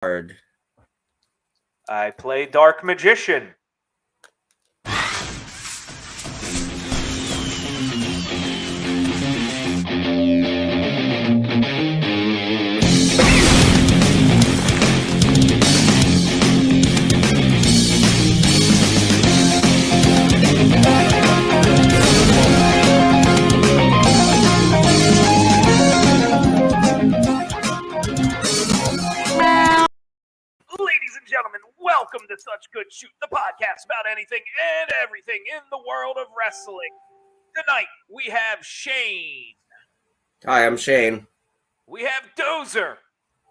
Hard. I play Dark Magician. Ladies and gentlemen, welcome to Such Good Shoot, the podcast about anything and everything in the world of wrestling. Tonight, we have Shane. Hi, I'm Shane. We have Dozer.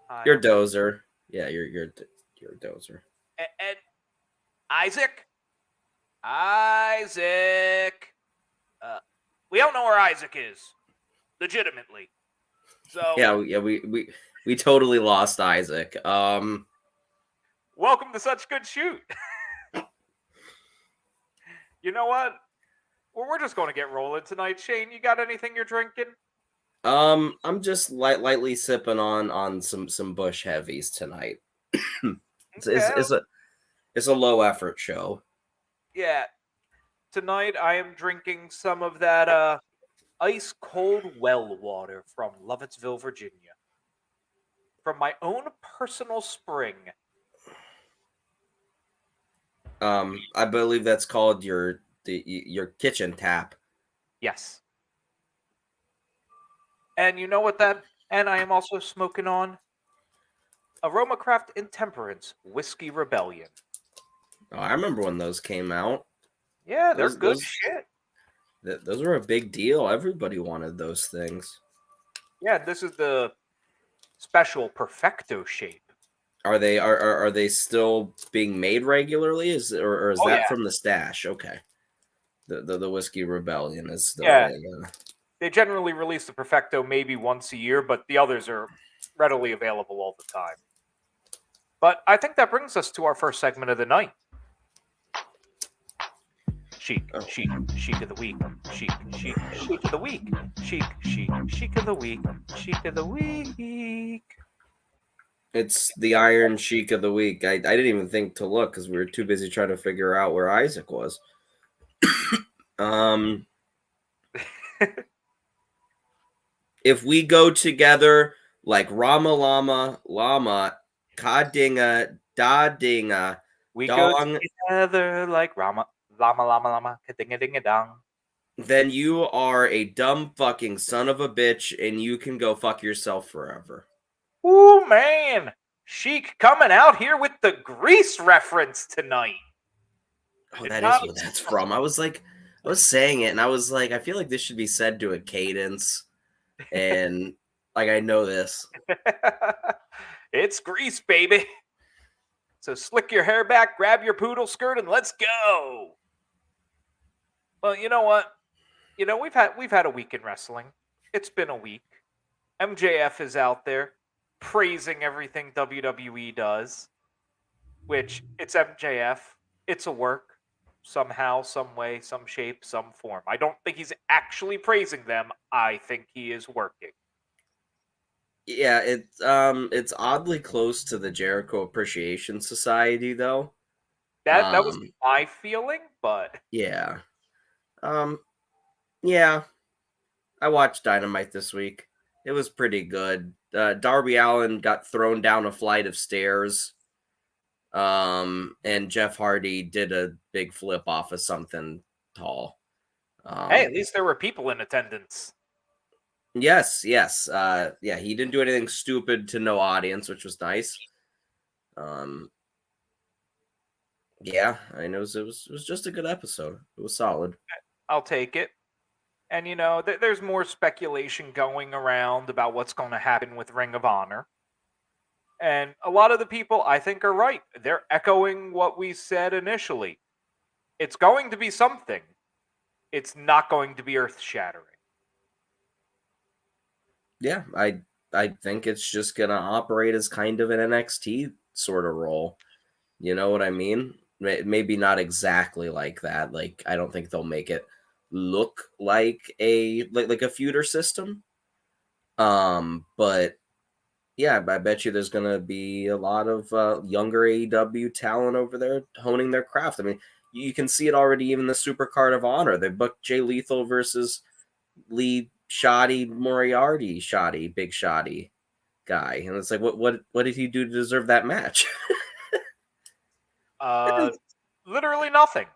Hi. You're Dozer. Yeah, you're Dozer. And Isaac. Isaac. We don't know where Isaac is. Legitimately. So Yeah, we totally lost Isaac. Welcome to Such Good Shoot. You know what? Well, we're just going to get rolling tonight. Shane, you got anything you're drinking? I'm just lightly sipping on some Bush heavies tonight. It's a low effort show. Yeah. Tonight I am drinking some of that ice cold well water from Lovettsville, Virginia. From my own personal spring. I believe that's called your kitchen tap. Yes. And you know what that? And I am also smoking on Aromacraft Intemperance Whiskey Rebellion. Oh, I remember when those came out. Yeah, they're good shit. Those were a big deal. Everybody wanted those things. Yeah, this is the special Perfecto shape. Are they still being made regularly? Is that from the stash? Okay. The Whiskey Rebellion is still They generally release the Perfecto maybe once a year, but the others are readily available all the time. But I think that brings us to our first segment of the night. Chic of the week. Chic of the week. Chic of the week. Chic of the week. It's the Iron Sheik of the week. I didn't even think to look because we were too busy trying to figure out where Isaac was. If we go together like Rama Lama, Kadinga, Dadinga, we Dong, go together like Rama Lama, Kadinga Dinga Dong. Then you are a dumb fucking son of a bitch and you can go fuck yourself forever. Ooh, man. Sheik coming out here with the Grease reference tonight. Oh, that is what that's from. I was saying it and I was like, I feel like this should be said to a cadence. And like, I know this. It's Grease, baby. So slick your hair back, grab your poodle skirt, and let's go. Well, you know what? You know, we've had a week in wrestling. It's been a week. MJF is out there praising everything WWE does, which it's MJF. It's a work somehow, some way, some shape, some form. I don't think he's actually praising them. I think he is working. Yeah, it's oddly close to the Jericho Appreciation Society, though. That was my feeling, but yeah. Yeah. I watched Dynamite this week. It was pretty good. Darby Allin got thrown down a flight of stairs. And Jeff Hardy did a big flip off of something tall. Hey, at least there were people in attendance. Yes. He didn't do anything stupid to no audience, which was nice. Yeah, I know it was just a good episode. It was solid. I'll take it. And, you know, there's more speculation going around about what's going to happen with Ring of Honor. And a lot of the people, I think, are right. They're echoing what we said initially. It's going to be something. It's not going to be earth-shattering. Yeah, I think it's just going to operate as kind of an NXT sort of role. You know what I mean? Maybe not exactly like that. Like, I don't think they'll make it look like a feuder system. But Yeah, I bet you there's going to be a lot of younger AEW talent over there honing their craft. I mean, you can see it already even the Super Card of Honor. They booked Jay Lethal versus Lee Shoddy Moriarty, Big Shoddy guy. And it's like, what did he do to deserve that match? Literally nothing.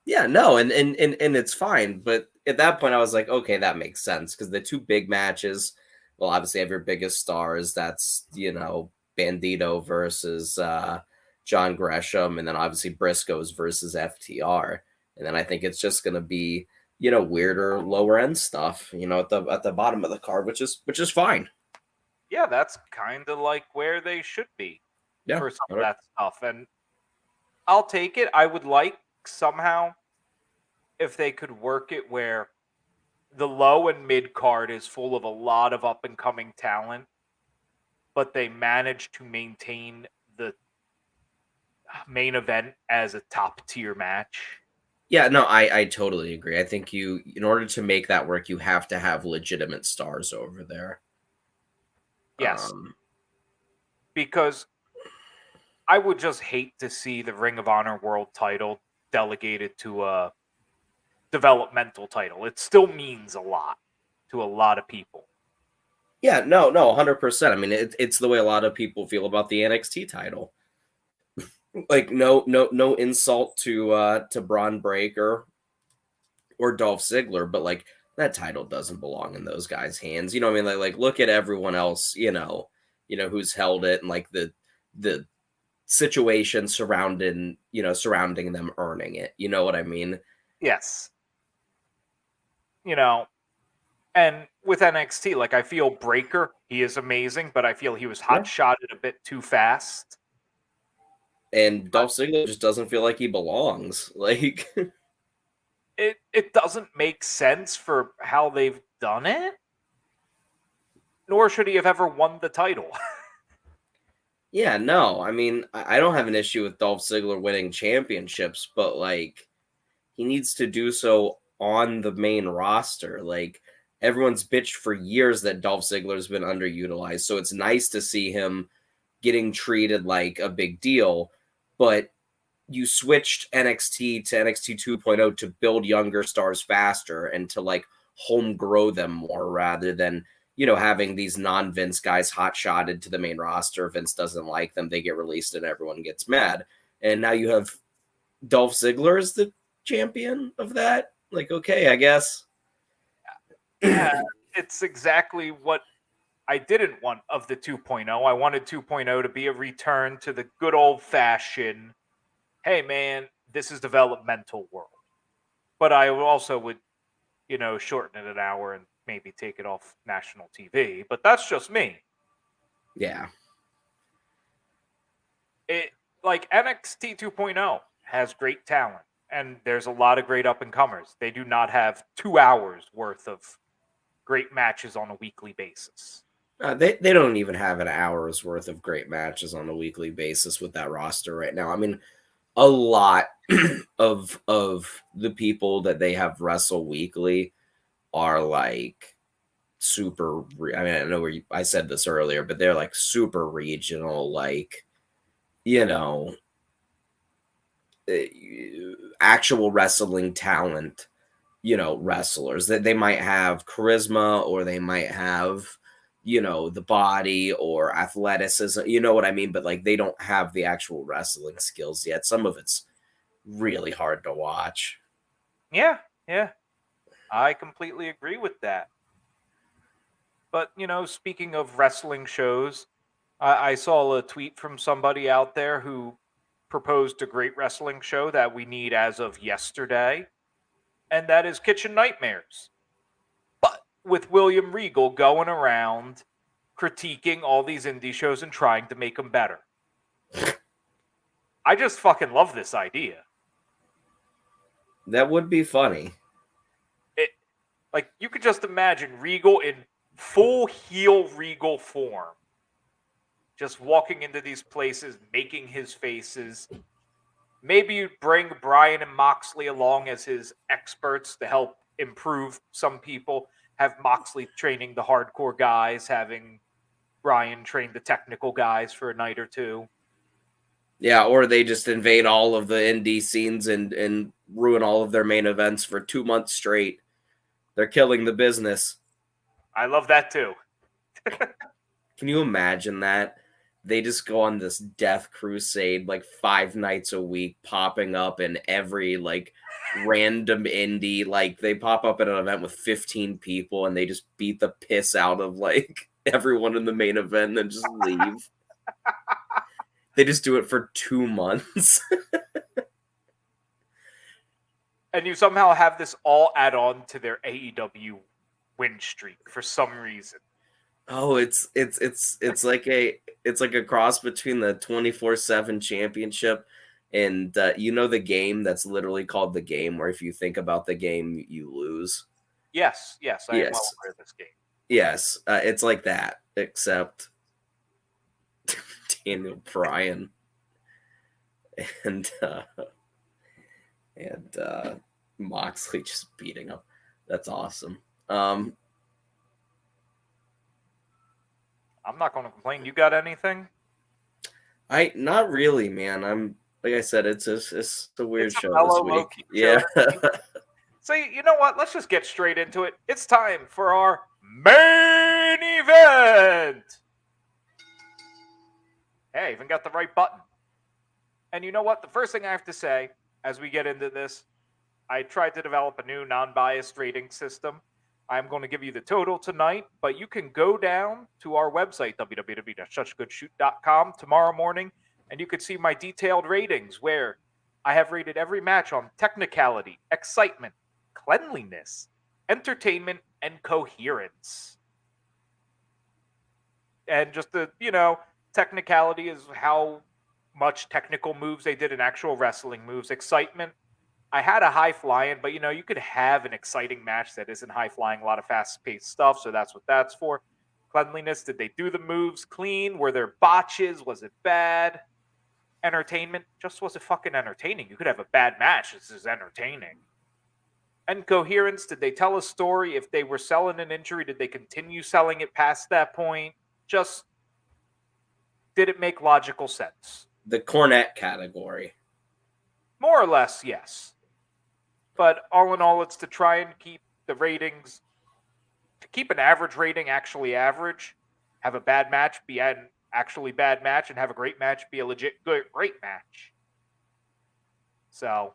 Yeah, no, and it's fine. But at that point, I was like, okay, that makes sense because the two big matches, well, obviously have your biggest stars. That's Bandito versus John Gresham, and then obviously Briscoes versus FTR. And then I think it's just gonna be weirder lower end stuff, at the bottom of the card, which is fine. Yeah, that's kind of like where they should be Yeah, for some of that stuff, and I'll take it. I would like somehow if they could work it where the low and mid card is full of a lot of up and coming talent, but they manage to maintain the main event as a top tier match. Yeah, no, I totally agree. I think in order to make that work, you have to have legitimate stars over there. Yes, because I would just hate to see the Ring of Honor World title delegated to a developmental title. It still means a lot to a lot of people. Yeah, no, 100%. I mean, it's the way a lot of people feel about the NXT title. Like, no insult to Braun Breaker or Dolph Ziggler, but like that title doesn't belong in those guys' hands. You know what I mean? Like look at everyone else, who's held it and like the situation surrounding them earning it. You know what I mean? Yes. And with NXT, like I feel Breaker, he is amazing, but I feel he was hot shotted a bit too fast. And Dolph Ziggler just doesn't feel like he belongs. Like it doesn't make sense for how they've done it. Nor should he have ever won the title. Yeah, no. I mean, I don't have an issue with Dolph Ziggler winning championships, but like he needs to do so on the main roster. Like everyone's bitched for years that Dolph Ziggler's been underutilized, so it's nice to see him getting treated like a big deal. But you switched NXT to NXT 2.0 to build younger stars faster and to like home grow them more rather than having these non-Vince guys hot shotted to the main roster. Vince doesn't like them, they get released and everyone gets mad. And now you have Dolph Ziggler as the champion of that. Like, okay, I guess. Yeah, it's exactly what I didn't want of the 2.0. I wanted 2.0 to be a return to the good old fashioned, hey man, this is developmental world. But I also would, shorten it an hour and maybe take it off national TV. But that's just me. Yeah. It like NXT 2.0 has great talent, and there's a lot of great up and comers. They do not have 2 hours worth of great matches on a weekly basis. They don't even have an hour's worth of great matches on a weekly basis with that roster right now. I mean, a lot of the people that they have wrestle weekly are like super. I mean, I know I said this earlier, but they're like super regional, like actual wrestling talent. Wrestlers that they might have charisma or they might have the body or athleticism, you know what I mean, but like they don't have the actual wrestling skills yet. Some of it's really hard to watch. Yeah, I completely agree with that. But speaking of wrestling shows, I saw a tweet from somebody out there who proposed a great wrestling show that we need as of yesterday, and that is Kitchen Nightmares. But with William Regal going around critiquing all these indie shows and trying to make them better. I just fucking love this idea. That would be funny. Like, you could just imagine Regal in full heel Regal form. Just walking into these places, making his faces. Maybe you'd bring Brian and Moxley along as his experts to help improve some people. Have Moxley training the hardcore guys, having Brian trained the technical guys for a night or two. Yeah, or they just invade all of the indie scenes and ruin all of their main events for 2 months straight. They're killing the business. I love that too. Can you imagine that? They just go on this death crusade like 5 nights a week, popping up in every like random indie. Like they pop up at an event with 15 people and they just beat the piss out of like everyone in the main event and then just leave. They just do it for 2 months. And you somehow have this all add on to their AEW win streak for some reason. Oh, it's like a cross between the 24/7 championship and you know the game that's literally called The Game, where if you think about the game you lose. Yes, I am well Yes. aware of this game. Yes, it's like that, except Daniel Bryan and Moxley just beating him. That's awesome. I'm not going to complain. You got anything? Not really, man. I'm like I said, it's a weird show this week. Show. Yeah. So you know what? Let's just get straight into it. It's time for our main event. Hey, I even got the right button. And you know what? The first thing I have to say as we get into this, I tried to develop a new non-biased rating system. I'm going to give you the total tonight, but you can go down to our website, www.suchgoodshoot.com, tomorrow morning, and you can see my detailed ratings where I have rated every match on technicality, excitement, cleanliness, entertainment, and coherence. And just the, technicality is how much technical moves they did in actual wrestling moves. Excitement, I had a high flying, but you could have an exciting match that isn't high flying, a lot of fast paced stuff. So that's what that's for. Cleanliness, did they do the moves clean? Were there botches? Was it bad? Entertainment, just was it fucking entertaining? You could have a bad match. This is entertaining. And coherence, did they tell a story? If they were selling an injury, did they continue selling it past that point? Just, did it make logical sense? The Cornette category. More or less, yes. But all in all, it's to try and keep the ratings, to keep an average rating actually average, have a bad match be an actually bad match, and have a great match be a legit great match. So,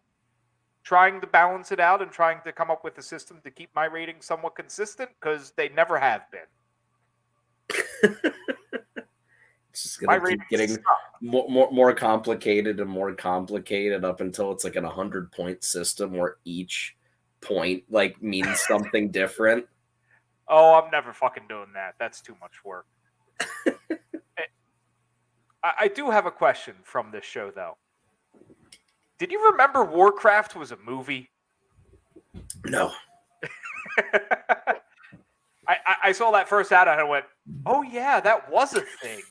trying to balance it out and trying to come up with a system to keep my ratings somewhat consistent, because they never have been. It's just gonna keep getting more complicated and more complicated up until it's like an 100-point system where each point like means something different. Oh, I'm never fucking doing that. That's too much work. I do have a question from this show, though. Did you remember Warcraft was a movie? No. I saw that first ad and I went, oh yeah, that was a thing.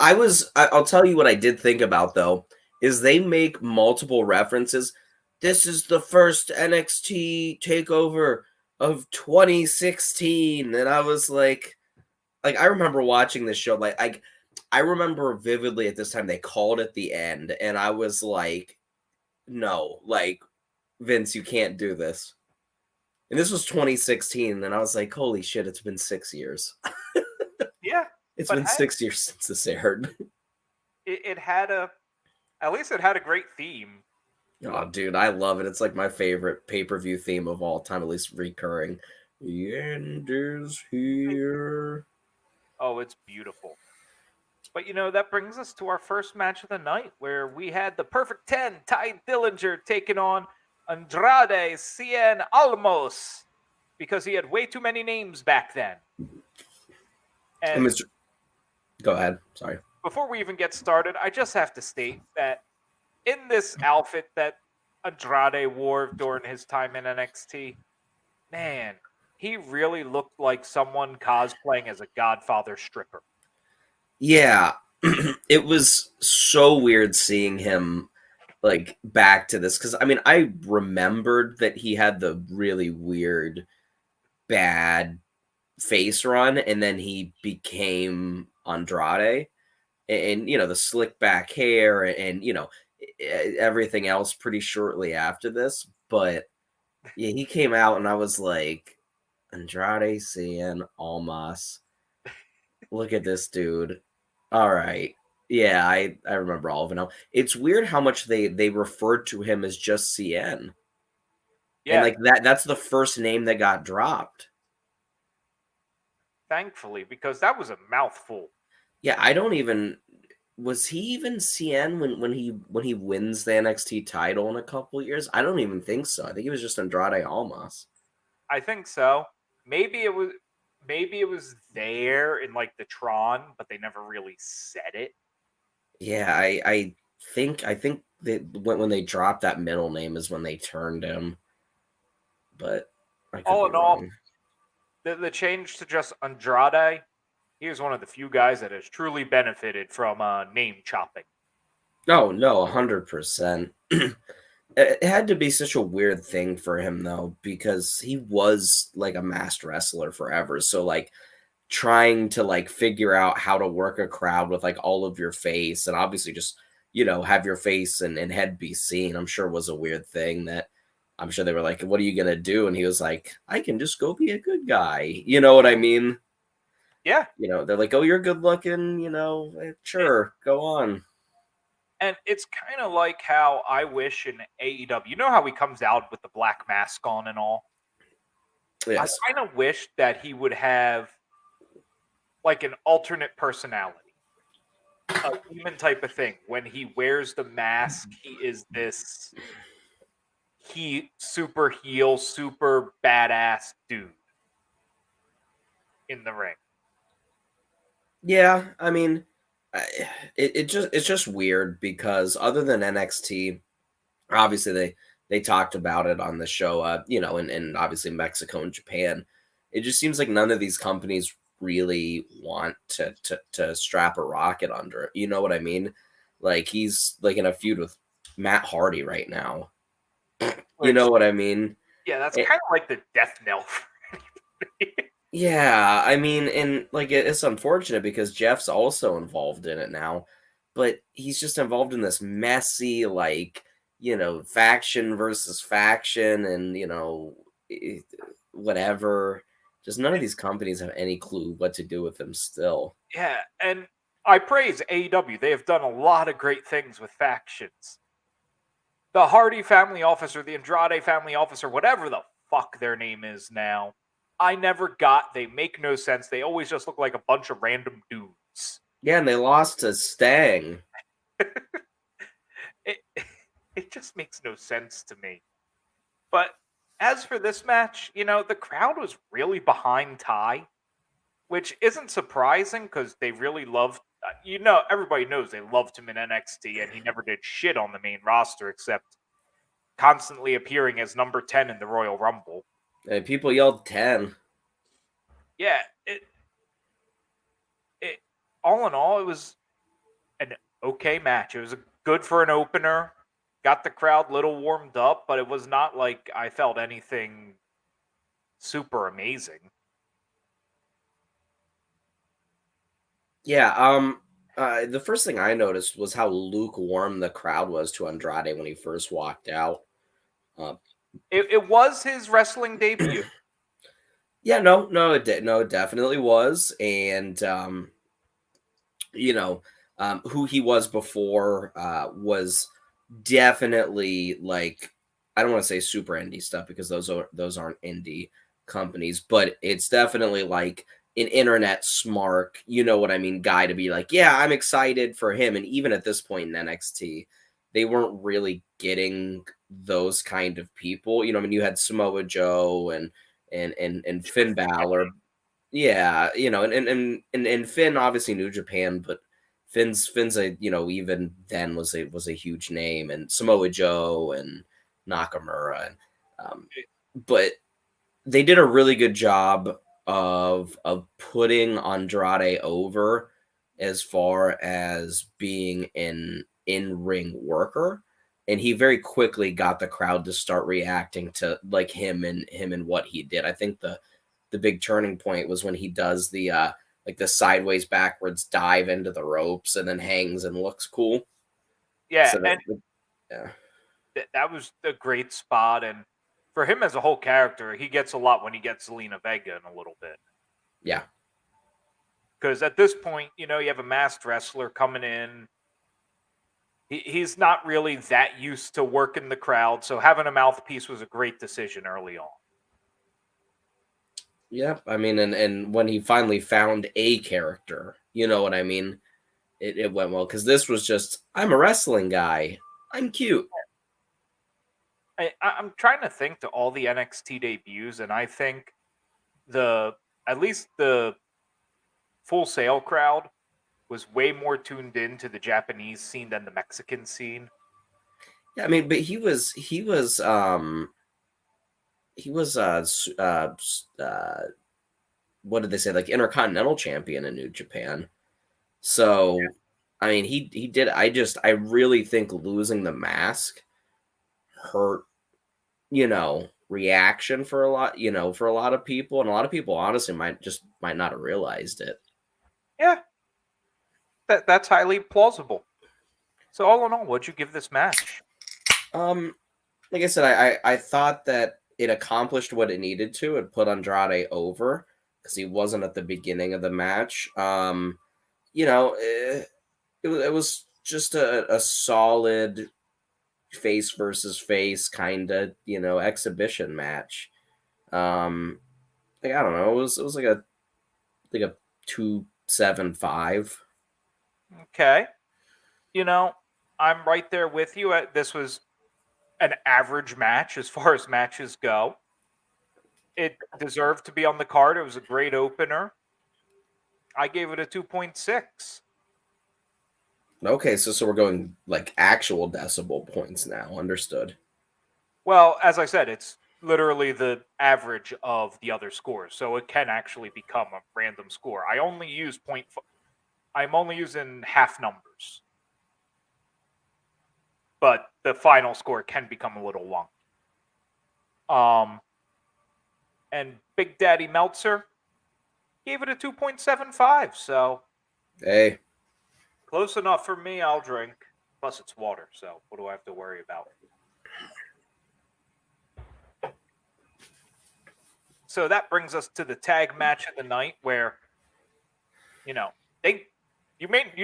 I'll tell you what I did think about, though, is they make multiple references. This is the first NXT takeover of 2016. And I was like I remember watching this show. I remember vividly at this time they called it the end. And I was like, no, Vince, you can't do this. And this was 2016. And I was like, holy shit, it's been 6 years. Yeah. It's been 6 years since this aired. At least it had a great theme. Oh, dude, I love it. It's like my favorite pay-per-view theme of all time, at least recurring. The end is here. Oh, it's beautiful. But, that brings us to our first match of the night, where we had the Perfect 10, Ty Dillinger, taking on Andrade Cien Alamos, because he had way too many names back then. And go ahead. Sorry. Before we even get started, I just have to state that in this outfit that Andrade wore during his time in NXT, man, he really looked like someone cosplaying as a Godfather stripper. Yeah, it was so weird seeing him back to this, because I remembered that he had the really weird, bad face run, and then he became Andrade, and the slick back hair, and everything else pretty shortly after this. But yeah, he came out, and I was like, Andrade Cien Almas. Look at this dude. All right. Yeah, I remember all of it now. It's weird how much they referred to him as just CN. And Yeah, like that's the first name that got dropped. thankfully, because that was a mouthful. Yeah, I don't even was he even CN when he wins the NXT title in a couple years? I don't even think so. I think he was just Andrade Almas. I think so. Maybe it was there in like the Tron, but they never really said it. Yeah, I think that when they dropped that middle name is when they turned him, but I could All be in all, wrong. the change to just Andrade, he is one of the few guys that has truly benefited from name chopping. No, no, 100%. It had to be such a weird thing for him though, because he was like a masked wrestler forever. So like trying to like figure out how to work a crowd with like all of your face, and obviously just have your face and head be seen, I'm sure was a weird thing that I'm sure they were like, what are you gonna do? And he was like, I can just go be a good guy. You know what I mean? Yeah, They're like, oh, you're good looking, it, sure, go on. and it's kind of like how I wish in AEW. You know how he comes out with the black mask on and all. I Yes. kind of wish that he would have like an alternate personality, a human type of thing. When he wears the mask, he is this super heel, super badass dude in the ring. Yeah, I mean, it's just weird because other than NXT, obviously they talked about it on the show, and obviously Mexico and Japan. It just seems like none of these companies really want to strap a rocket under it. You know what I mean? Like he's like in a feud with Matt Hardy right now. You know Which, what I mean? yeah, that's Eh, kind of like the death knell for anybody. yeah, I mean, and like it's unfortunate because Jeff's also involved in it now, but he's just involved in this messy, like, faction versus faction, and eh, whatever. Just none of these companies have any clue what to do with him still. Yeah, and I praise AEW. They have done a lot of great things with factions. The Hardy family officer, the Andrade family officer, whatever the fuck their name is now. I never got. They make no sense. They always just look like a bunch of random dudes. Yeah, and they lost to Stang. It it just makes no sense to me. But as for this match, the crowd was really behind Ty, which isn't surprising because they really loved. Everybody knows they loved him in NXT, and he never did shit on the main roster except constantly appearing as number 10 in the Royal Rumble. And people yelled 10. Yeah, it all in all, it was an okay match. It was good for an opener. Got the crowd little warmed up, but it was not like I felt anything super amazing. Yeah, the first thing I noticed was how lukewarm the crowd was to Andrade when he first walked out. Uh, It was his wrestling debut. yeah, no, it definitely was, and who he was before was definitely like, I don't want to say super indie stuff because those aren't indie companies, but it's definitely like an internet smart, you know what I mean, guy to be like, yeah, I'm excited for him. And even at this point in NXT, they weren't really getting those kind of people. I mean, you had Samoa Joe and Finn Balor. Yeah, and Finn obviously New Japan, but Finn's a even then was a huge name, and Samoa Joe and Nakamura, and but they did a really good job of putting Andrade over as far as being an in-ring worker, and he very quickly got the crowd to start reacting to like him and what he did. I think the big turning point was when he does the like the sideways backwards dive into the ropes and then hangs and looks cool. Yeah, So and yeah. that was a great spot. And for him as a whole character, he gets a lot when he gets Zelina Vega in a little bit. Yeah. Because at this point, you have a masked wrestler coming in. He's not really that used to working the crowd, so having a mouthpiece was a great decision early on. Yeah, I mean, and when he finally found a character, you know what I mean? It went well because this was just, I'm a wrestling guy. I'm cute. I'm trying to think to all the NXT debuts, and I think at least the Full Sail crowd was way more tuned in to the Japanese scene than the Mexican scene. Yeah, I mean, but he was what did they say, like Intercontinental Champion in New Japan. So I mean, he did. I really think losing the mask hurt, reaction for a lot, for a lot of people, and a lot of people honestly might not have realized it. Yeah, that's highly plausible. So all in all, what'd you give this match? Like I said, I thought that it accomplished what it needed to. It put Andrade over because he wasn't at the beginning of the match. It was just a solid face versus face kind of exhibition match. Like I don't know, it was like a 2.75. Okay. I'm right there with you. This was an average match as far as matches go. It deserved to be on the card. It was a great opener. I gave it a 2.6. Okay, so we're going like actual decibel points now. Understood. Well, as I said, it's literally the average of the other scores, so it can actually become a random score. I'm only using half numbers, but the final score can become a little long. And Big Daddy Meltzer gave it a 2.75. So Hey, close enough for me. I'll drink. Plus, it's water, so what do I have to worry about? So that brings us to the tag match of the night, where you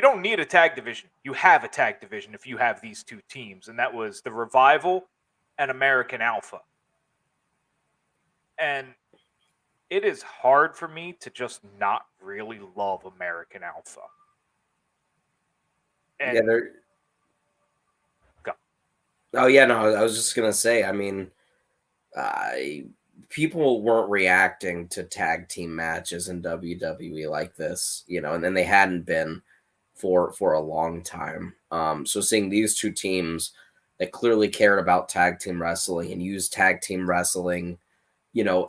don't need a tag division. You have a tag division if you have these two teams, and that was the Revival and American Alpha. And it is hard for me to just not really love American Alpha. And yeah, they're. go. Oh yeah, no, I was just gonna say. I mean, people weren't reacting to tag team matches in WWE like this, and then they hadn't been for a long time. So seeing these two teams that clearly cared about tag team wrestling and used tag team wrestling,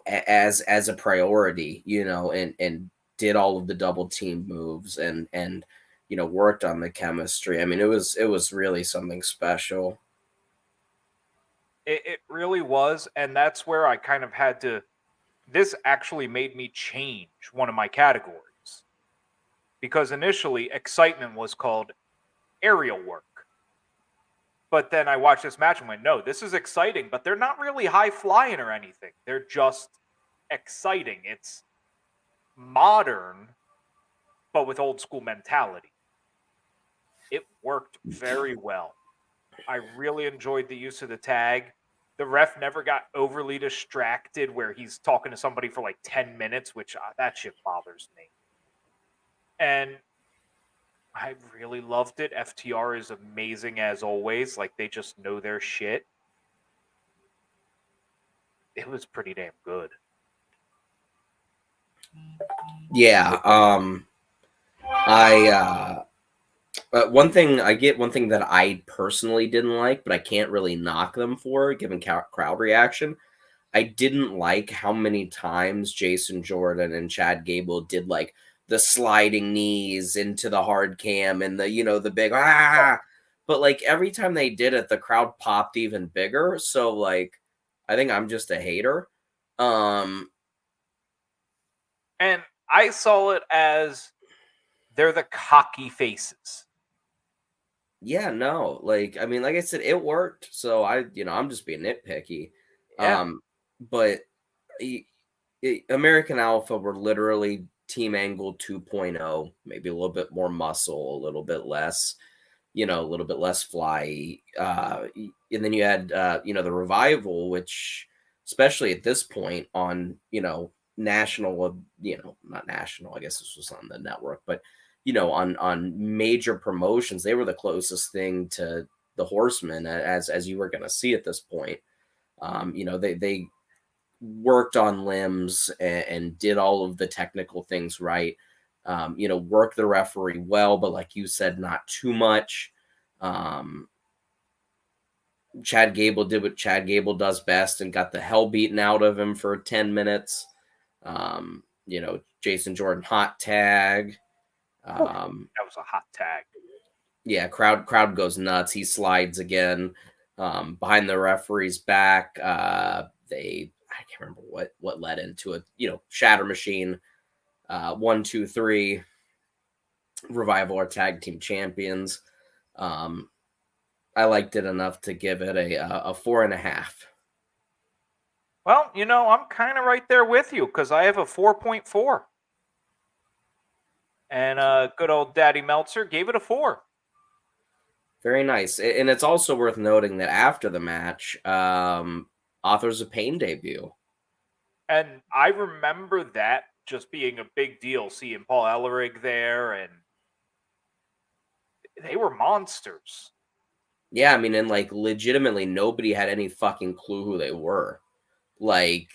as a priority, and did all of the double team moves and worked on the chemistry. I mean, it was really something special. It really was, and that's where I kind of had to. This actually made me change one of my categories, because initially excitement was called aerial work. But then I watched this match and went, no, this is exciting, but they're not really high flying or anything. They're just exciting. It's modern, but with old school mentality. It worked very well. I really enjoyed the use of the tag. The ref never got overly distracted where he's talking to somebody for like 10 minutes, which that shit bothers me. And I really loved it. FTR is amazing as always. Like, they just know their shit. It was pretty damn good. Yeah. I one thing that I personally didn't like, but I can't really knock them for, given crowd reaction. I didn't like how many times Jason Jordan and Chad Gable did like the sliding knees into the hard cam and the big but like every time they did it, the crowd popped even bigger. So like, I think I'm just a hater. Um, And I saw it as they're the cocky faces. Yeah, no, like I mean, like I said, it worked. So I'm just being nitpicky. Yeah. But y- American Alpha were literally Team Angle 2.0, maybe a little bit more muscle, a little bit less, a little bit less fly. And then you had, the Revival, which, especially at this point on, national, not national, I guess this was on the network, but, on major promotions, they were the closest thing to the Horsemen as you were going to see at this point. They worked on limbs and did all of the technical things right. Worked the referee well, but like you said, not too much. Um, Chad Gable did what Chad Gable does best and got the hell beaten out of him for 10 minutes. Jason Jordan hot tag. That was a hot tag. Yeah, crowd goes nuts. He slides again behind the referee's back. I can't remember what led into it. Shatter Machine. 1, 2, 3. Revival are tag team champions. I liked it enough to give it a 4.5. Well, I'm kind of right there with you because I have a 4.4. And good old Daddy Meltzer gave it a 4. Very nice. And it's also worth noting that after the match, Authors of Pain debut. And I remember that just being a big deal, seeing Paul Ellering there, and they were monsters. Yeah, I mean, and like legitimately nobody had any fucking clue who they were. Like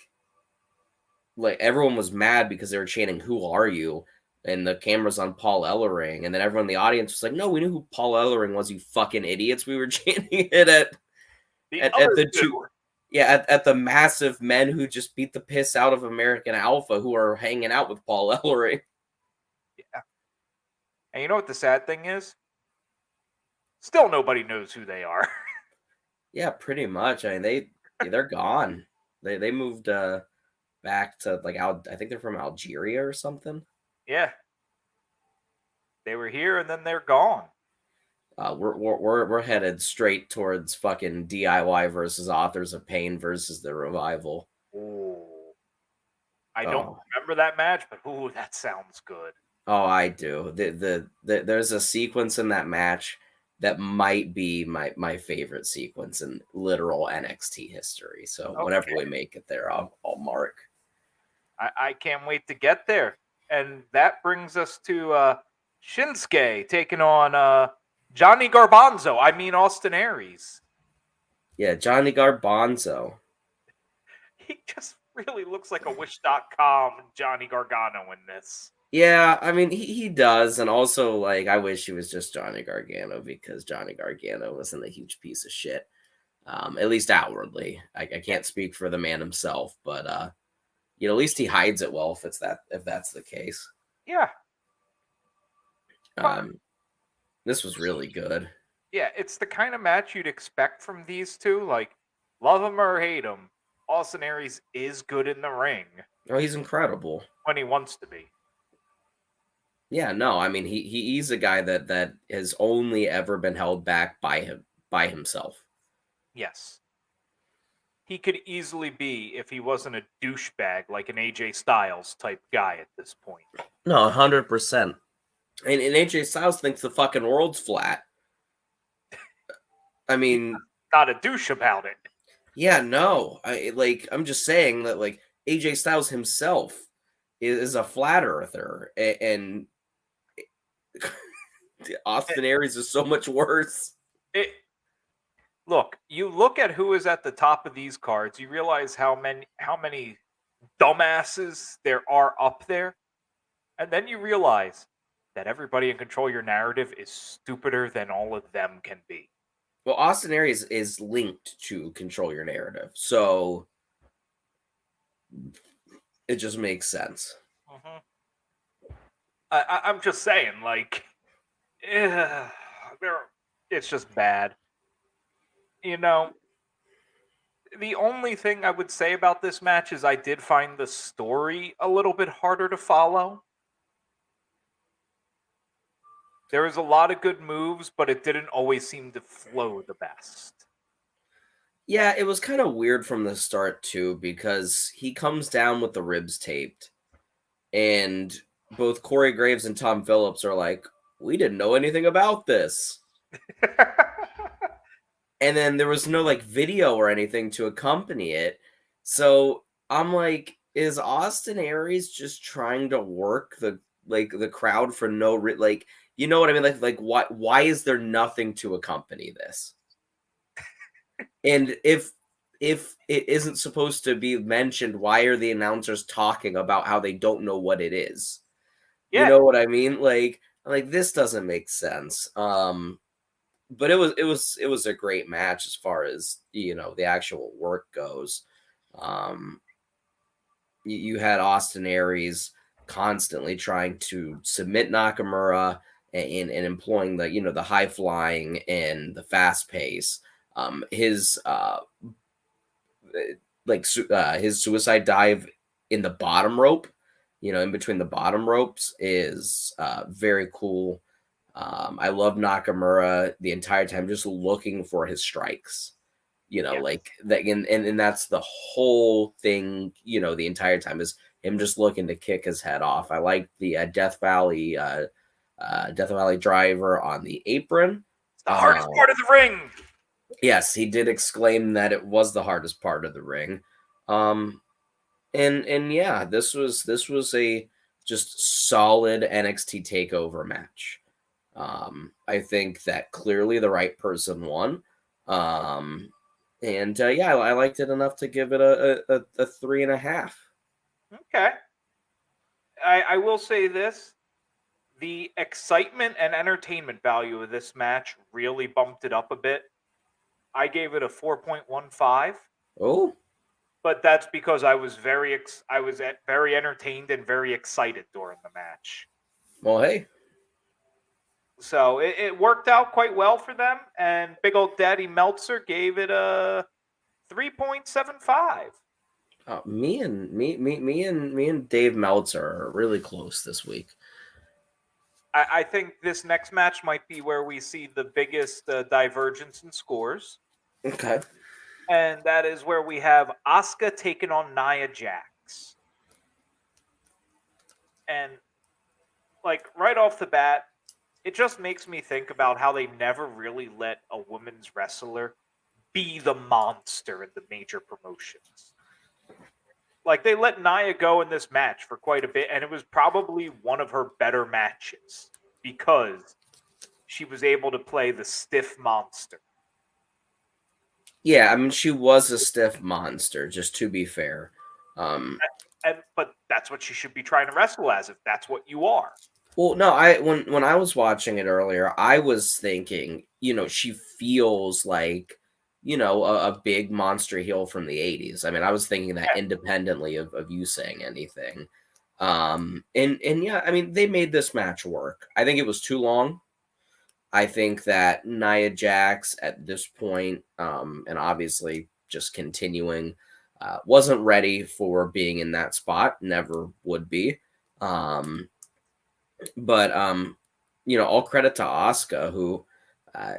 everyone was mad because they were chanting, "Who are you?" And the camera's on Paul Ellering, and then everyone in the audience was like, "No, we knew who Paul Ellering was. You fucking idiots! We were chanting it The at other the two, two, yeah, at the massive men who just beat the piss out of American Alpha, who are hanging out with Paul Ellering." yeah. And you know what the sad thing is? Still nobody knows who they are. Yeah, pretty much. I mean, they're gone. They moved back to like I think they're from Algeria or something. Yeah. They were here and then they're gone. We're headed straight towards fucking DIY versus Authors of Pain versus the Revival. Ooh. I don't Oh, remember that match, but ooh, that sounds good. oh, I do. There's a sequence in that match that might be my favorite sequence in literal NXT history. So whenever Okay. we make it there, I'll mark. I can't wait to get there. And that brings us to Shinsuke taking on Johnny Garbanzo. I mean Austin Aries. Yeah, Johnny Garbanzo. He just really looks like a Wish.com Johnny Gargano in this. Yeah, I mean he does, and also like I wish he was just Johnny Gargano because Johnny Gargano wasn't a huge piece of shit. At least outwardly. I Yeah. can't speak for the man himself, but at least he hides it well if that's the case. Yeah. But This was really good. yeah, it's the kind of match you'd expect from these two. Like, love him or hate him, Austin Aries is good in the ring Oh, he's incredible. when he wants to be. Yeah, no, I mean he's a guy that has only ever been held back by himself. Yes. He could easily be if he wasn't a douchebag like an AJ Styles type guy at this point. No, 100%. And AJ Styles thinks the fucking world's flat. I mean, Not a douche about it. yeah, no. I'm just saying that like AJ Styles himself is a flat earther, and Austin Aries is so much worse. It, look, you look at who is at the top of these cards, you realize how many dumbasses there are up there, and then you realize that everybody in Control Your Narrative is stupider than all of them can be. Well, Austin Aries is linked to Control Your Narrative, so it just makes sense. Mm-hmm. I'm just saying, like, it's just bad. You know, The only thing I would say about this match is I did find the story a little bit harder to follow. There was a lot of good moves, but it didn't always seem to flow the best. Yeah, it was kind of weird from the start too because he comes down with the ribs taped, and both Corey Graves and Tom Phillips are like, "We didn't know anything about this." And then there was no like video or anything to accompany it. So I'm like, is Austin Aries just trying to work the crowd for like, you know what I mean? Like why is there nothing to accompany this? And if it isn't supposed to be mentioned, why are the announcers talking about how they don't know what it is? You Yeah, know what I mean? Like this doesn't make sense. But it was a great match as far as the actual work goes. Um, you had Austin Aries constantly trying to submit Nakamura and employing the high flying and the fast pace. His his suicide dive in the bottom rope, in between the bottom ropes is very cool. I love Nakamura the entire time, just looking for his strikes. yes. Like that, and that's the whole thing. The entire time is him just looking to kick his head off. I like the Death Valley driver on the apron. It's the hardest part of the ring. Yes, he did exclaim that it was the hardest part of the ring. Um, and yeah, this was a just solid NXT takeover match. I think that clearly the right person won. Um, and yeah, I liked it enough to give it a 3.5. Okay. I will say this. The excitement and entertainment value of this match really bumped it up a bit. I gave it a 4.15, Oh, but that's because I was very entertained and very excited during the match. well, hey, So it worked out quite well for them, and big old Daddy Meltzer gave it a 3.75. me and Dave Meltzer are really close this week. I think this next match might be where we see the biggest divergence in scores, Okay. and that is where we have Asuka taking on Nia Jax. And like right off the bat, it just makes me think about how they never really let a women's wrestler be the monster in the major promotions. Like they let Nia go in this match for quite a bit, and it was probably one of her better matches because she was able to play the stiff monster. Yeah, I mean, she was a stiff monster, just to be fair. Um, But that's what she should be trying to wrestle as if that's what you are. well, no, when I was watching it earlier, I was thinking, she feels like, a big monster heel from the 80s. I mean, I was thinking that Yeah. independently of you saying anything. And yeah, I mean, they made this match work. I think it was too long. I think that Nia Jax at this point, and obviously just continuing, wasn't ready for being in that spot. Never would be. Um, but all credit to Asuka, who uh,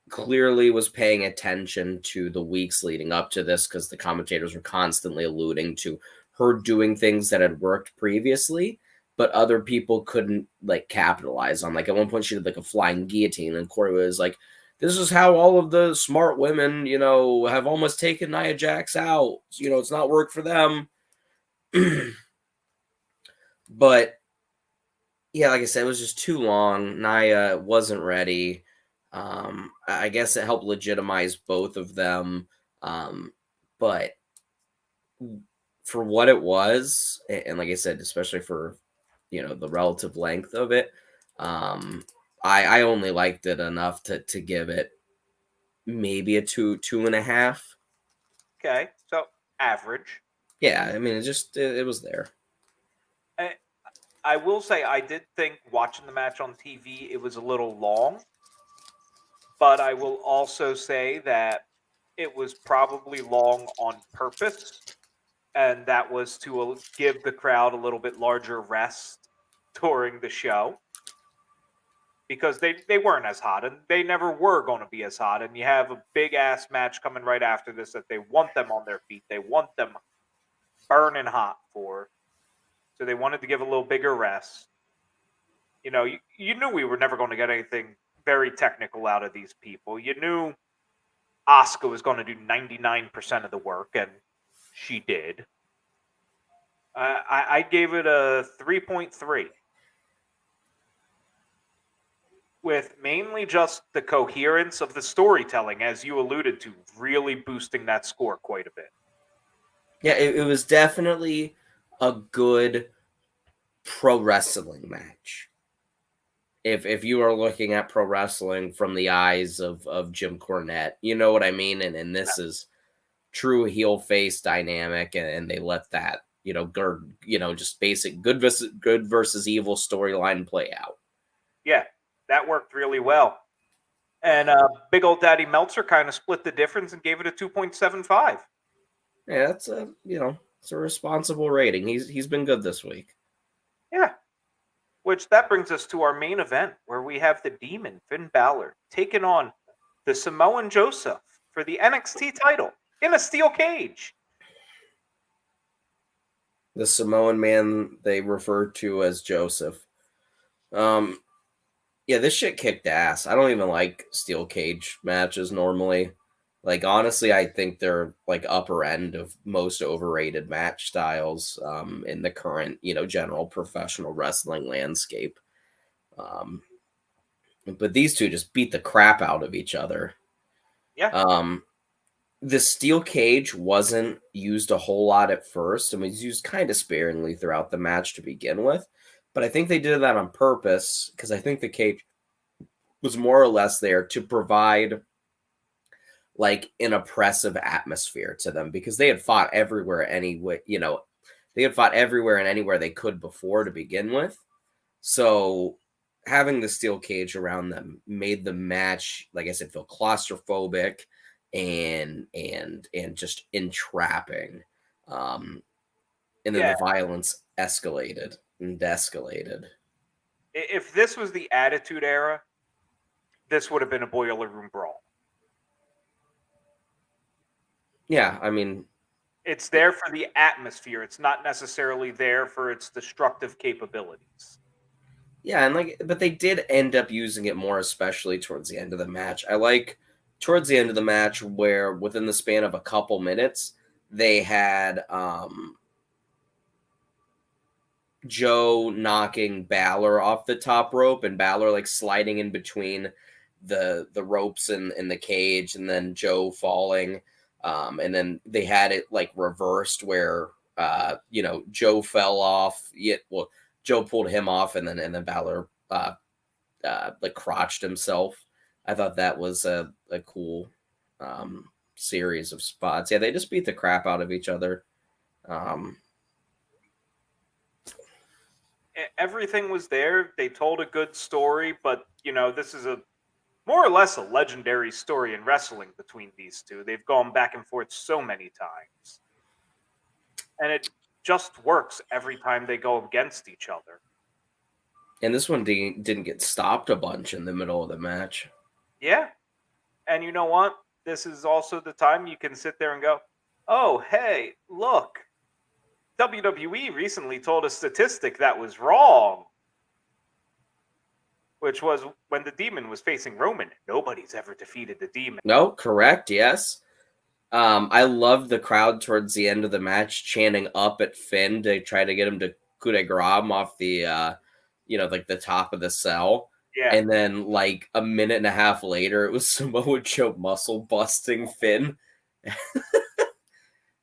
clearly was paying attention to the weeks leading up to this because the commentators were constantly alluding to her doing things that had worked previously, but other people couldn't like capitalize on. Like at one point, she did like a flying guillotine, and Corey was like, "This is how all of the smart women, have almost taken Nia Jax out. It's not worked for them." But yeah, like I said, it was just too long. Nia wasn't ready. I guess it helped legitimize both of them. But for what it was, and like I said, especially for the relative length of it, I only liked it enough to give it maybe a 2.5. Okay, so average. Yeah, I mean, it was there. I, I will say I did think watching the match on TV it was a little long, but I will also say that it was probably long on purpose, and that was to give the crowd a little bit larger rest during the show, because they weren't as hot, and they never were going to be as hot. And you have a big ass match coming right after this that they want them on their feet, they want them burning hot for. So they wanted to give a little bigger rest. You know, you knew we were never going to get anything very technical out of these people. You knew Asuka was going to do 99% of the work, and she did. I gave it a 3.3, with mainly just the coherence of the storytelling, as you alluded to, really boosting that score quite a bit. Yeah, it was definitely a good pro wrestling match. If you are looking at pro wrestling from the eyes of Jim Cornette, you know what I mean? And this is true heel face dynamic, and they let that, just basic good versus evil storyline play out. Yeah, that worked really well. And big old Daddy Meltzer kind of split the difference and gave it a 2.75. Yeah, that's it's a responsible rating. He's been good this week. Yeah. Which that brings us to our main event, where we have the Demon, Finn Balor, taking on the Samoan Joseph for the NXT title in a steel cage. The Samoan man they refer to as Joseph. Yeah, this shit kicked ass. I don't even like steel cage matches normally. Like, honestly, I think they're like upper end of most overrated match styles in the current, general professional wrestling landscape. Um, but these two just beat the crap out of each other. Yeah. The steel cage wasn't used a whole lot at first and was used kind of sparingly throughout the match to begin with. But I think they did that on purpose because I think the cage was more or less there to provide like an oppressive atmosphere to them because they had fought everywhere anyway, they had fought everywhere and anywhere they could before to begin with. So having the steel cage around them made the match, like I said, feel claustrophobic and just entrapping. And then Yeah. the violence escalated and escalated. If this was the Attitude Era, this would have been a boiler room brawl. Yeah, I mean, it's there for the atmosphere. It's not necessarily there for its destructive capabilities. Yeah, and but they did end up using it more, especially towards the end of the match. I like towards the end of the match where within the span of a couple minutes, they had Joe knocking Balor off the top rope and Balor like sliding in between the ropes and the cage, and then Joe falling. And then they had it like reversed where Joe fell off. Joe pulled him off, and then Balor like crotched himself. I thought that was a cool series of spots. Yeah, they just beat the crap out of each other. Everything was there. They told a good story, but this is a more or less a legendary story in wrestling between these two. They've gone back and forth so many times, and it just works every time they go against each other. And this one didn't get stopped a bunch in the middle of the match. Yeah. And you know what? This is also the time you can sit there and go, oh, hey, look. WWE recently told a statistic that was wrong, which was when the Demon was facing Roman. Nobody's ever defeated the Demon. No, correct, yes. I loved the crowd towards the end of the match chanting up at Finn to try to get him to coup de grace off the, like the top of the cell. Yeah. And then like a minute and a half later, it was Samoa Joe muscle busting Finn.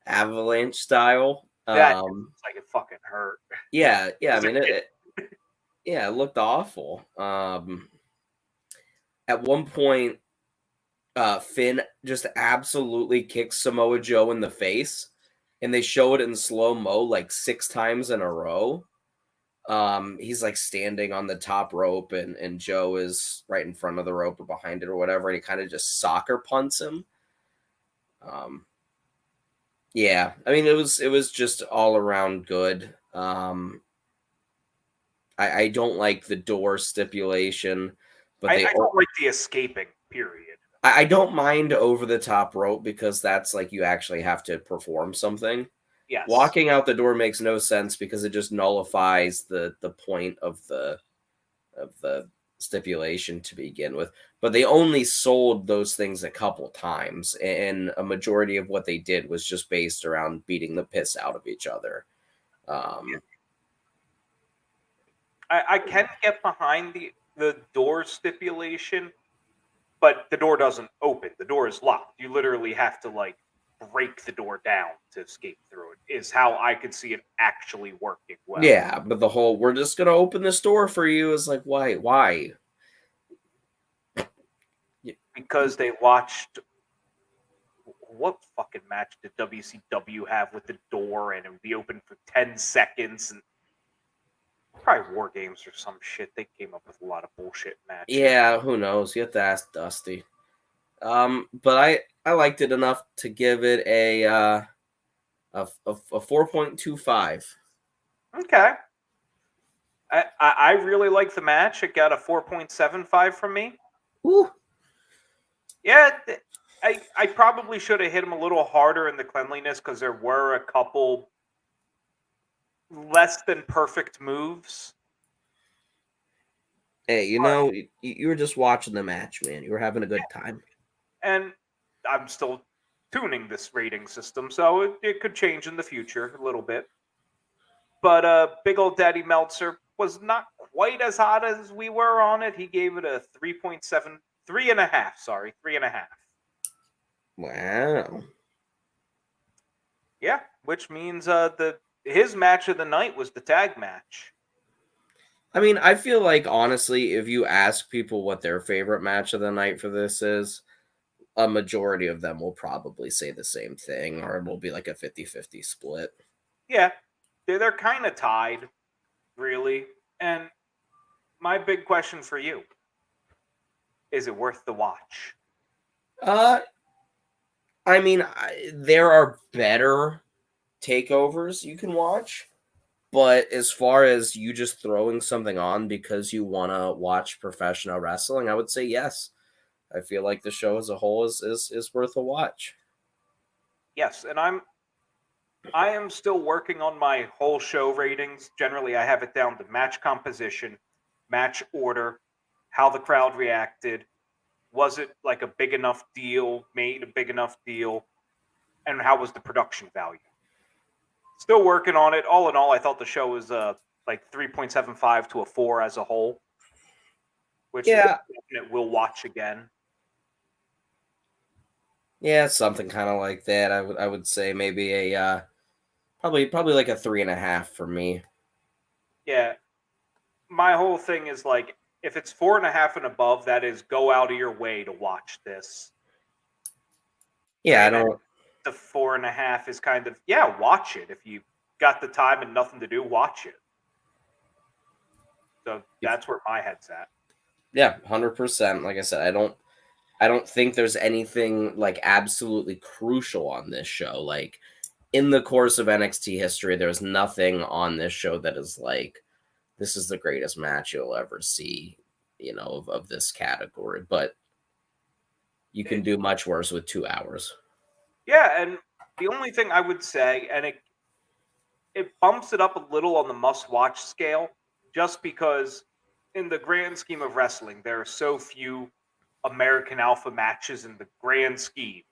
Avalanche style. That like it fucking hurt. Yeah. I mean, it looked awful. At one point, Finn just absolutely kicks Samoa Joe in the face, and they show it in slow-mo like 6 times in a row. He's like standing on the top rope, and Joe is right in front of the rope or behind it or whatever, and he kind of just soccer punts him. Yeah, I mean it was just all around good. I don't like the door stipulation, but I don't like the escaping, period. I don't mind over the top rope because that's like you actually have to perform something. Yes. Walking out the door makes no sense because it just nullifies the point of the stipulation to begin with. But they only sold those things a couple times, and a majority of what they did was just based around beating the piss out of each other. Um, I can get behind the door stipulation, but the door doesn't open. The door is locked. You literally have to like break the door down to escape through it. Is how I could see it actually working well. yeah, but the whole "we're just gonna open this door for you" is like, why? Why? Because they watched what fucking match did WCW have with the door and it would be open for 10 seconds and probably War Games or some shit. They came up with a lot of bullshit matches. Yeah, who knows? You have to ask Dusty. But I liked it enough to give it a 4.25. Okay. I really like the match. It got a 4.75 from me. Woo. Yeah, I probably should have hit him a little harder in the cleanliness because there were a couple less than perfect moves. Hey, you were just watching the match, man. You were having a good time. And I'm still tuning this rating system, so it could change in the future a little bit. But big old Daddy Meltzer was not quite as hot as we were on it. He gave it a 3.7, 3.5, sorry, 3.5. Wow. Yeah, which means his match of the night was the tag match. I mean, I feel like honestly, if you ask people what their favorite match of the night for this is, a majority of them will probably say the same thing, or it will be like a 50-50 split. Yeah, they're kind of tied, really. And my big question for you, is it worth the watch? Uh, I mean, there are better takeovers you can watch, but as far as you just throwing something on because you want to watch professional wrestling, I would say yes. I feel like the show as a whole is worth a watch. Yes, and I am still working on my whole show ratings. Generally, I have it down to match composition, match order, how the crowd reacted, was it like a big enough deal, made a big enough deal, and how was the production value? Still working on it. All in all, I thought the show was like 3.75 to a 4 as a whole, which is Yeah, definite will watch again. yeah, something kind of like that. I would say maybe a probably like a 3.5 for me. Yeah, my whole thing is like if it's 4.5 and above, that is go out of your way to watch this. Yeah, Three I and a don't. to 4.5 is kind of yeah, watch it if you got the time and nothing to do, watch it. So If, that's where my head's at. yeah, 100%. Like I said, I don't think there's anything like absolutely crucial on this show. Like in the course of NXT history, there's nothing on this show that is like this is the greatest match you'll ever see, of this category. But you can It, do much worse with 2 hours. yeah, and the only thing I would say, and it bumps it up a little on the must watch scale, just because in the grand scheme of wrestling, there are so few American Alpha matches in the grand scheme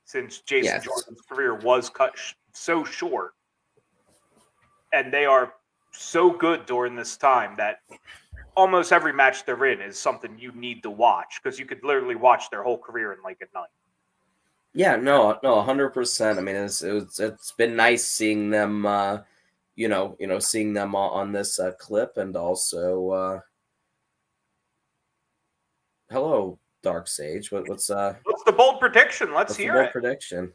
since Jason Yes. Jordan's career was cut so short, and they are so good during this time that almost every match they're in is something you need to watch because you could literally watch their whole career in like a night. Yeah, no, 100%. I mean, it's been nice seeing them, seeing them on this clip, and also, hello, Dark Sage. What's the bold prediction? Let's what's the hear bold it. prediction?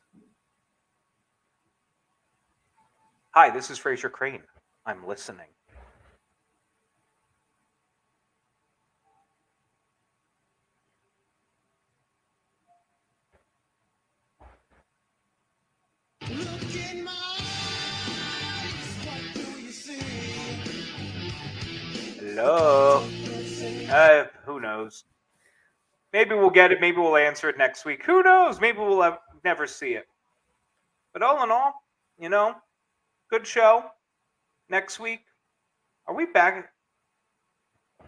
Hi, this is Fraser Crane. I'm listening. Hello. Who knows? Maybe we'll get it. Maybe we'll answer it next week. Who knows? Maybe we'll never see it. But all in all, good show. Next week, are we back?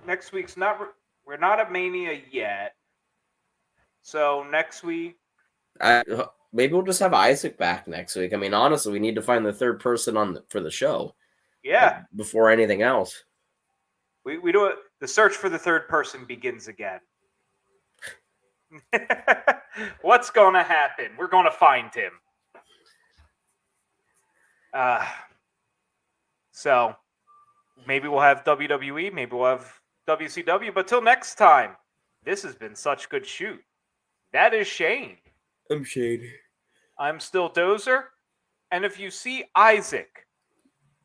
Next week's not. We're not at Mania yet. So next week, maybe we'll just have Isaac back next week. I mean, honestly, we need to find the third person for the show. Yeah. Before anything else. We do it. The search for the third person begins again. What's going to happen? We're going to find him. So maybe we'll have WWE. Maybe we'll have WCW. But till next time, this has been such good shoot. That is Shane. I'm Shane. I'm still Dozer. And if you see Isaac,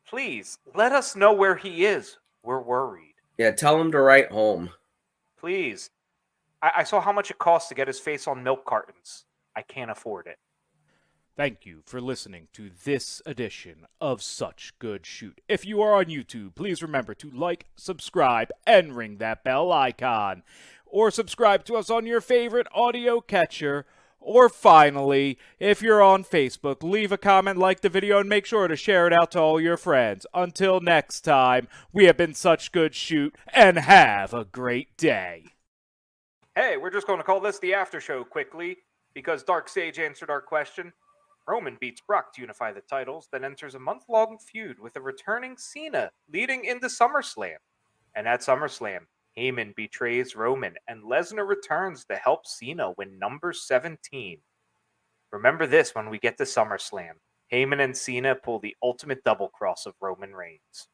please let us know where he is. We're worried. Yeah, tell him to write home. Please. I saw how much it costs to get his face on milk cartons. I can't afford it. Thank you for listening to this edition of Such Good Shoot. If you are on YouTube, please remember to like, subscribe, and ring that bell icon. Or subscribe to us on your favorite audio catcher. Or finally, if you're on Facebook, leave a comment, like the video, and make sure to share it out to all your friends. Until next time, we have been Such Good Shoot, and have a great day. Hey, we're just going to call this the after show quickly, because Dark Sage answered our question. Roman beats Brock to unify the titles, then enters a month-long feud with a returning Cena, leading into SummerSlam. And at SummerSlam, Heyman betrays Roman, and Lesnar returns to help Cena win number 17. Remember this when we get to SummerSlam. Heyman and Cena pull the ultimate double cross of Roman Reigns.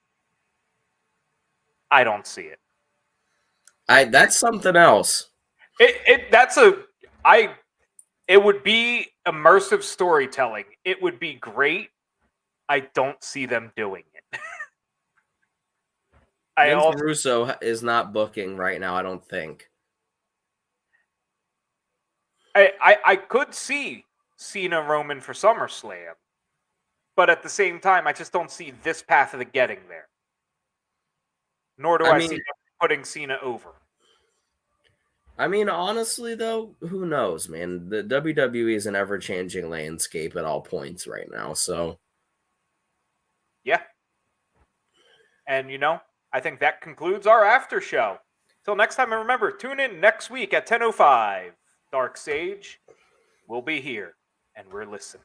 I don't see it. That's something else. It would be immersive storytelling. It would be great. I don't see them doing it. Vince Russo is not booking right now, I don't think. I could see Cena Roman for SummerSlam, but at the same time, I just don't see this path of the getting there. Nor do I see them putting Cena over. I mean, honestly, though, who knows, man? The WWE is an ever-changing landscape at all points right now, so... Yeah. And, I think that concludes our after show. Till next time, and remember, tune in next week at 10:05. Dark Sage will be here, and we're listening.